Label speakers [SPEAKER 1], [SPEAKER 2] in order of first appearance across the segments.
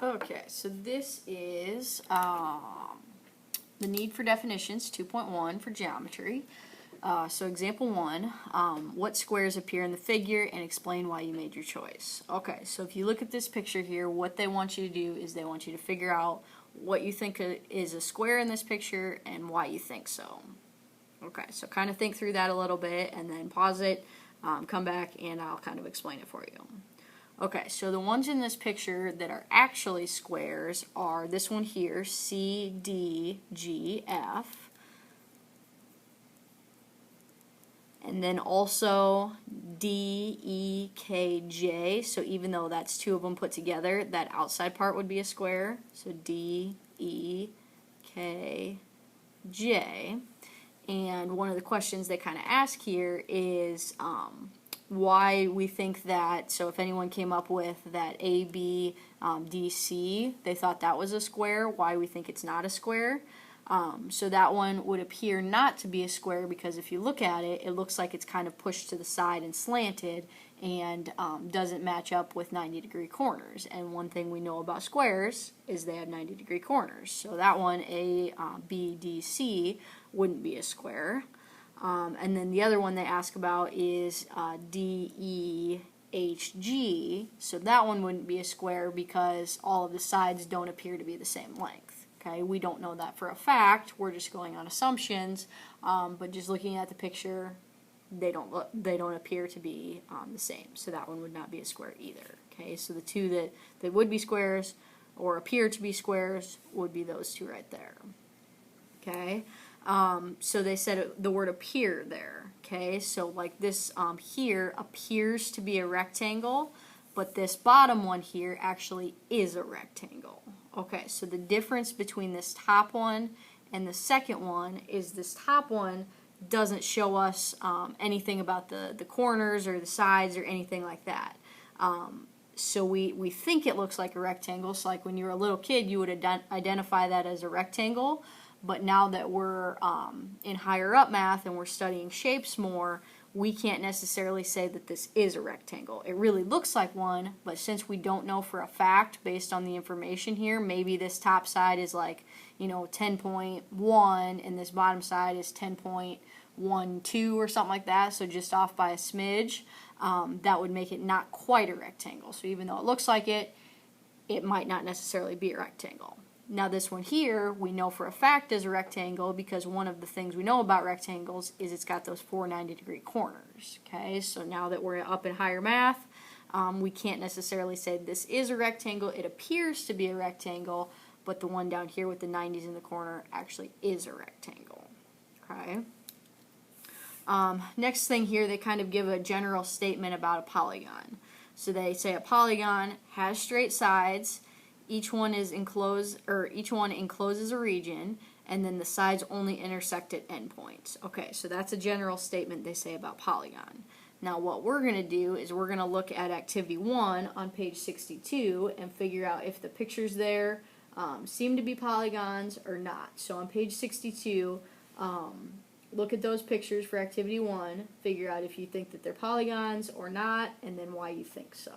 [SPEAKER 1] Okay, so this is the need for definitions 2.1 for geometry. So example 1, what squares appear in the figure and explain why you made your choice. Okay, so if you look at this picture here, what they want you to do is they want you to figure out what you think is a square in this picture and why you think so. Okay, so kind of think through that a little bit and then pause it, come back, and I'll kind of explain it for you. Okay, so the ones in this picture that are actually squares are this one here, C, D, G, F. And then also D, E, K, J. So even though that's two of them put together, that outside part would be a square. So D, E, K, J. And one of the questions they kind of ask here is why we think that, so if anyone came up with that A, B, D, C, they thought that was a square, why we think it's not a square. So that one would appear not to be a square because if you look at it, it looks like it's kind of pushed to the side and slanted and doesn't match up with 90-degree corners. And one thing we know about squares is they have 90-degree corners. So that one, A, B, D, C, wouldn't be a square. And then the other one they ask about is D, E, H, G. So that one wouldn't be a square because all of the sides don't appear to be the same length. Okay, we don't know that for a fact. We're just going on assumptions. But just looking at the picture, they don't appear to be the same. So that one would not be a square either. Okay, so the two that would be squares or appear to be squares would be those two right there. Okay. So they said the word appear there, okay? So like this here appears to be a rectangle, but this bottom one here actually is a rectangle. Okay, so the difference between this top one and the second one is this top one doesn't show us anything about the corners or the sides or anything like that. So we think it looks like a rectangle. So like when you were a little kid, you would identify that as a rectangle. But now that we're in higher up math and we're studying shapes more, we can't necessarily say that this is a rectangle. It really looks like one, but since we don't know for a fact based on the information here, maybe this top side is like, 10.1 and this bottom side is 10.12 or something like that, so just off by a smidge, that would make it not quite a rectangle. So even though it looks like it, it might not necessarily be a rectangle. Now this one here, we know for a fact is a rectangle because one of the things we know about rectangles is it's got those 4 90-degree corners. Okay, so now that we're up in higher math, we can't necessarily say this is a rectangle. It appears to be a rectangle, but the one down here with the 90s in the corner actually is a rectangle. Okay. Next thing here, they kind of give a general statement about a polygon. So they say a polygon has straight sides. Each one encloses a region, and then the sides only intersect at endpoints. Okay, so that's a general statement they say about polygon. Now what we're going to do is we're going to look at activity 1 on page 62 and figure out if the pictures there seem to be polygons or not. So on page 62, look at those pictures for activity 1, figure out if you think that they're polygons or not, and then why you think so.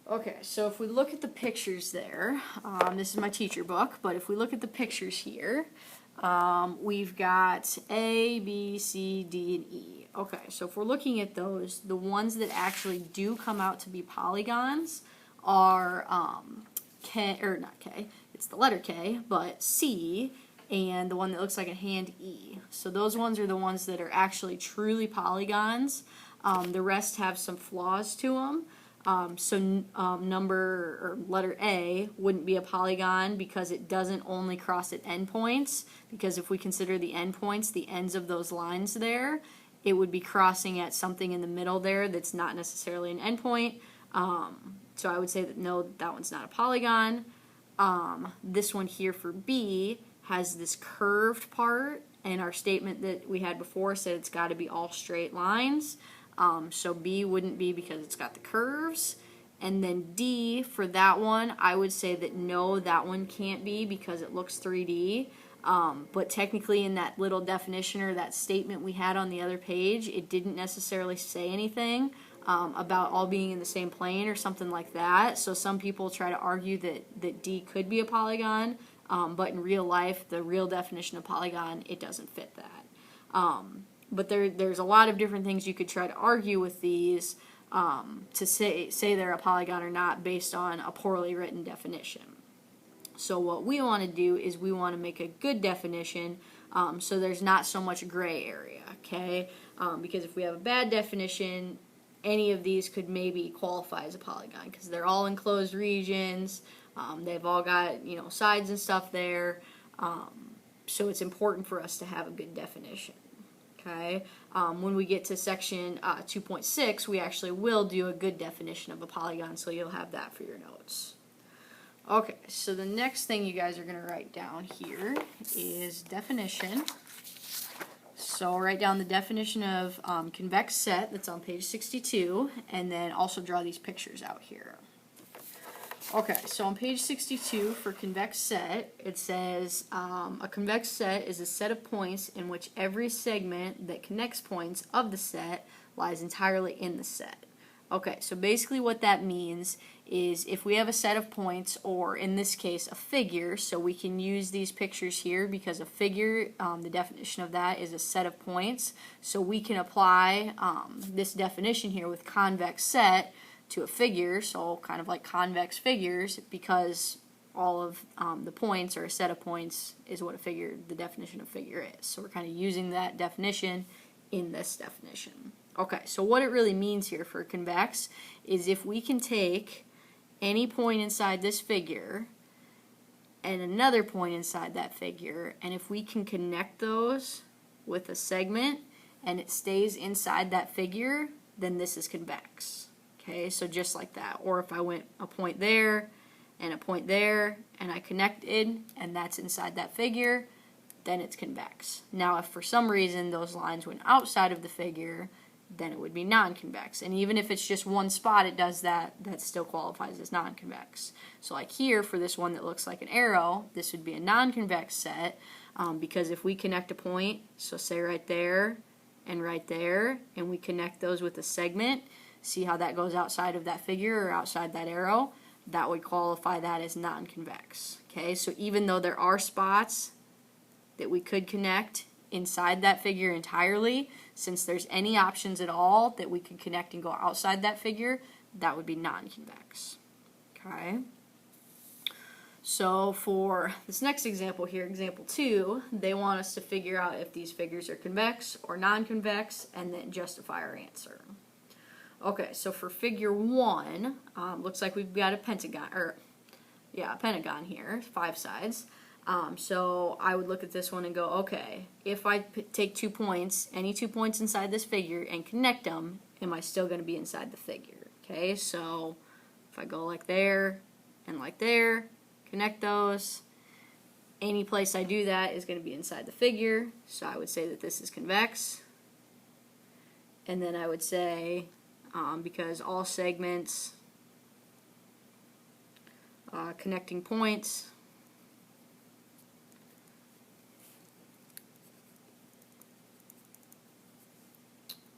[SPEAKER 1] Okay, so if we look at the pictures there, this is my teacher book, but if we look at the pictures here, we've got A, B, C, D, and E. Okay, so if we're looking at those, the ones that actually do come out to be polygons are K, or not K, it's the letter K, but C, and the one that looks like a hand, E. So those ones are the ones that are actually truly polygons. The rest have some flaws to them. Number or letter A wouldn't be a polygon because it doesn't only cross at endpoints, because if we consider the endpoints, the ends of those lines there, it would be crossing at something in the middle there that's not necessarily an endpoint. So I would say that no, that one's not a polygon. This one here for B has this curved part, and our statement that we had before said it's got to be all straight lines. So B wouldn't be because it's got the curves. And then D, for that one, I would say that no, that one can't be because it looks 3D. But technically in that little definition or that statement we had on the other page, it didn't necessarily say anything. about all being in the same plane or something like that. So some people try to argue that D could be a polygon, but in real life, the real definition of polygon, it doesn't fit that. But there's a lot of different things you could try to argue with these to say they're a polygon or not based on a poorly written definition. So what we want to do is we want to make a good definition so there's not so much gray area, okay? Because if we have a bad definition, any of these could maybe qualify as a polygon because they're all enclosed regions. They've all got, you know, sides and stuff there. So it's important for us to have a good definition. Okay. When we get to section 2.6, we actually will do a good definition of a polygon, so you'll have that for your notes. Okay, so the next thing you guys are going to write down here is definition. So write down the definition of convex set that's on page 62, and then also draw these pictures out here. Okay, so on page 62 for convex set, it says a convex set is a set of points in which every segment that connects points of the set lies entirely in the set. Okay, so basically what that means is if we have a set of points, or in this case a figure, so we can use these pictures here because a figure, the definition of that is a set of points, so we can apply this definition here with convex set to a figure, so kind of like convex figures, because all of the points or a set of points is what a figure, the definition of figure is. So we're kind of using that definition in this definition. Okay, so what it really means here for convex is if we can take any point inside this figure and another point inside that figure, and if we can connect those with a segment and it stays inside that figure, then this is convex. Okay, so just like that. Or if I went a point there and a point there and I connected and that's inside that figure, then it's convex. Now if for some reason those lines went outside of the figure, then it would be non-convex. And even if it's just one spot it does that, that still qualifies as non-convex. So like here for this one that looks like an arrow, this would be a non-convex set because if we connect a point, so say right there, and we connect those with a segment, see how that goes outside of that figure or outside that arrow, that would qualify that as non-convex. Okay, so even though there are spots that we could connect inside that figure entirely, since there's any options at all that we could connect and go outside that figure, that would be non-convex. Okay. So for this next example here, example 2, they want us to figure out if these figures are convex or non-convex and then justify our answer. Okay, so for figure 1, looks like we've got a pentagon, a pentagon here, 5 sides. So I would look at this one and go, okay, if I take 2 points, any 2 points inside this figure and connect them, am I still going to be inside the figure? Okay, so if I go like there and like there, connect those, any place I do that is going to be inside the figure, so I would say that this is convex. And then I would say, because all segments, connecting points,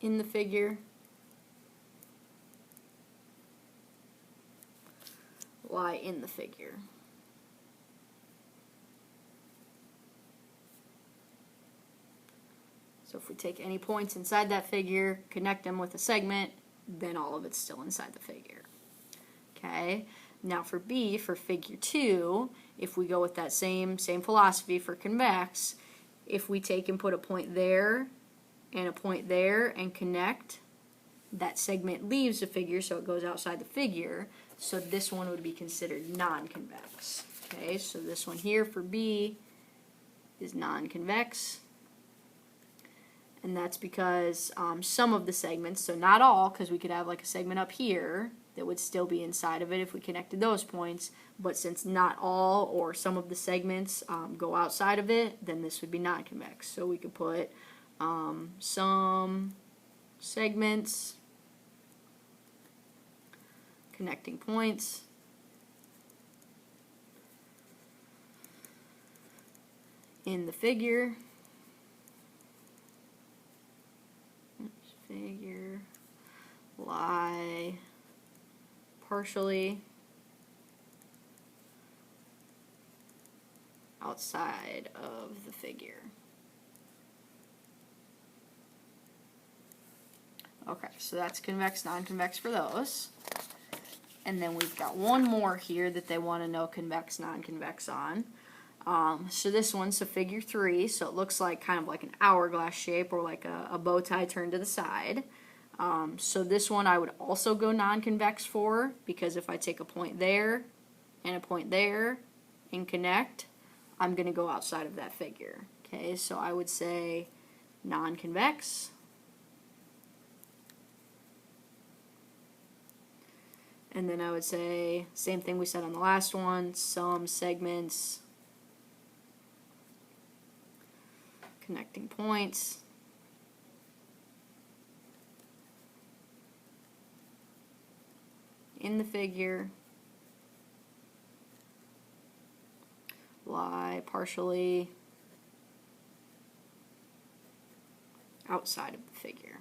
[SPEAKER 1] in the figure lie in the figure. So if we take any points inside that figure, connect them with a segment, then all of it's still inside the figure. Okay. Now for B, for figure 2, if we go with that same philosophy for convex, if we take and put a point there and a point there and connect, that segment leaves the figure, so it goes outside the figure, so this one would be considered non-convex. Okay, so this one here for B is non-convex, and that's because some of the segments, so not all, because we could have like a segment up here that would still be inside of it if we connected those points, but since not all or some of the segments go outside of it, then this would be non-convex. So we could put some segments, connecting points, in the figure, lie partially outside of the figure. Okay, so that's convex, non-convex for those. And then we've got one more here that they want to know convex, non-convex on. So this one's a figure 3, so it looks like kind of like an hourglass shape or like a bow tie turned to the side. So this one I would also go non-convex for, because if I take a point there and a point there and connect, I'm going to go outside of that figure. Okay, so I would say non-convex. And then I would say, same thing we said on the last one, some segments, connecting points, in the figure, lie partially outside of the figure.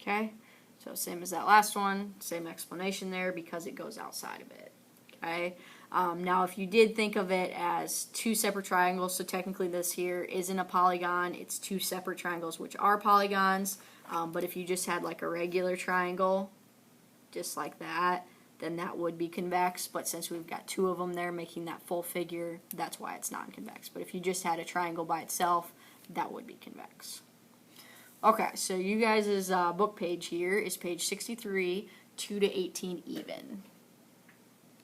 [SPEAKER 1] Okay, so same as that last one, same explanation there because it goes outside of it. Okay, now if you did think of it as two separate triangles, so technically this here isn't a polygon, it's two separate triangles which are polygons, but if you just had like a regular triangle, just like that, then that would be convex, but since we've got two of them there making that full figure, that's why it's non-convex. But if you just had a triangle by itself, that would be convex. Okay, so you guys' book page here is page 63, 2 to 18 even.